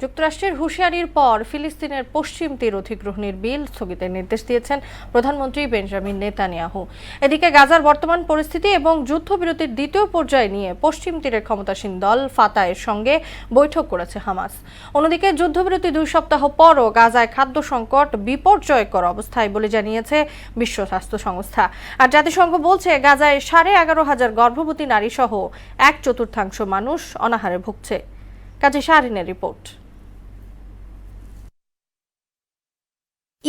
যুক্তরাষ্ট্রের হুঁশিয়ারির পর ফিলিস্তিনের পশ্চিম তীর অধিগ্রহণের বিল স্থগিতের নির্দেশ দিয়েছেন প্রধানমন্ত্রী বেঞ্জামিন নেতানিয়াহু। এদিকে গাজার বর্তমান পরিস্থিতি এবং যুদ্ধবিরতির দ্বিতীয় পর্যায় নিয়ে পশ্চিম তীরের ক্ষমতাসীন দল ফাতাহের সঙ্গে বৈঠক করেছে হামাস। অন্যদিকে যুদ্ধবিরতি 2 সপ্তাহ পরও গাজায় খাদ্য সংকট বিপর্যয়কর অবস্থায় বলে জানিয়েছে বিশ্ব স্বাস্থ্য সংস্থা। আর জাতিসংঘ বলছে গাজায় 11,500 গর্ভবতী নারী সহ 1/4 মানুষ অনাহারে ভুগছে। কাজী শাহরিনের রিপোর্ট।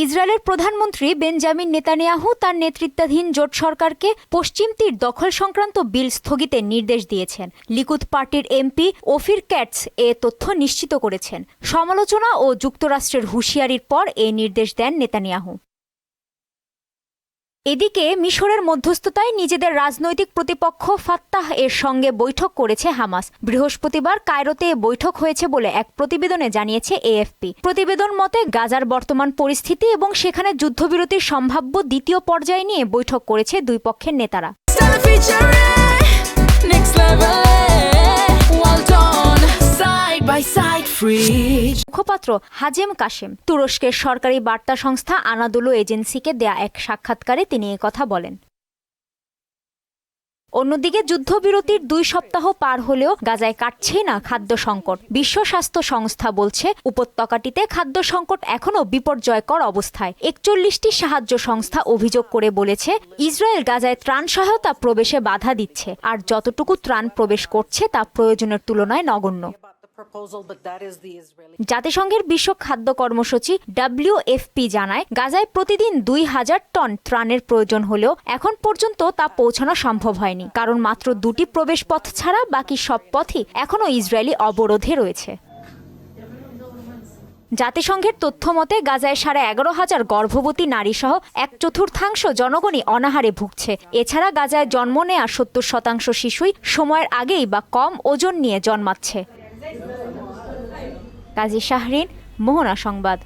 ইসরায়েলের প্রধানমন্ত্রী বেঞ্জামিন নেতানিয়াহু তার নেতৃত্বাধীন জোট সরকারকে পশ্চিম তীর দখল সংক্রান্ত বিল স্থগিতের নির্দেশ দিয়েছেন। লিকুদ পার্টির এমপি ওফির ক্যাটস এ তথ্য নিশ্চিত করেছেন। সমালোচনা ও যুক্তরাষ্ট্রের হুঁশিয়ারির পর এ নির্দেশ দেন নেতানিয়াহু। এদিকে মিশরের মধ্যস্থতায় নিজেদের রাজনৈতিক প্রতিপক্ষ ফাত্তাহ এর সঙ্গে বৈঠক করেছে হামাস। বৃহস্পতিবার কায়রোতে বৈঠক হয়েছে বলে এক প্রতিবেদনে জানিয়েছে এএফপি। প্রতিবেদন মতে গাজার বর্তমান পরিস্থিতি এবং সেখানে যুদ্ধবিরতির সম্ভাব্য দ্বিতীয় পর্যায় নিয়ে বৈঠক করেছে দুই পক্ষের নেতারা। মুখপাত্র হাজেম কাশেম তুরস্কের সরকারি বার্তা সংস্থা আনাদোলু এজেন্সিকে দেয়া এক সাক্ষাৎকারে তিনি একথা বলেন। অন্যদিকে যুদ্ধবিরতির 2 সপ্তাহ পার হলেও গাজায় কাটছে না খাদ্য সংকট। বিশ্ব স্বাস্থ্য সংস্থা বলছে উপত্যকাটিতে খাদ্য সংকট এখনও বিপর্যয়কর অবস্থায়। 41টি সাহায্য সংস্থা অভিযোগ করে বলেছে ইসরায়েল গাজায় ত্রাণ সহায়তা প্রবেশে বাধা দিচ্ছে, আর যতটুকু ত্রাণ প্রবেশ করছে তা প্রয়োজনের তুলনায় নগণ্য। জাতিসংঘের বিশ্ব খাদ্য কর্মসূচি WFP জানায় গাজায় প্রতিদিন 2,000 টন ত্রাণের প্রয়োজন হলেও এখন পর্যন্ত তা পৌঁছানো সম্ভব হয়নি, কারণ মাত্র 2টি প্রবেশ পথ ছাড়া বাকি সব পথই এখনও ইসরায়েলি অবরোধে রয়েছে। জাতিসংঘের তথ্য মতে গাজায় 11,500 গর্ভবতী নারী সহ 1/4 জনগণই অনাহারে ভুগছে। এছাড়া গাজায় জন্ম নেয়া 70% শিশুই সময়ের আগেই বা কম ওজন নিয়ে জন্মাচ্ছে। কাজী শাহরিন, মোহনা সংবাদ।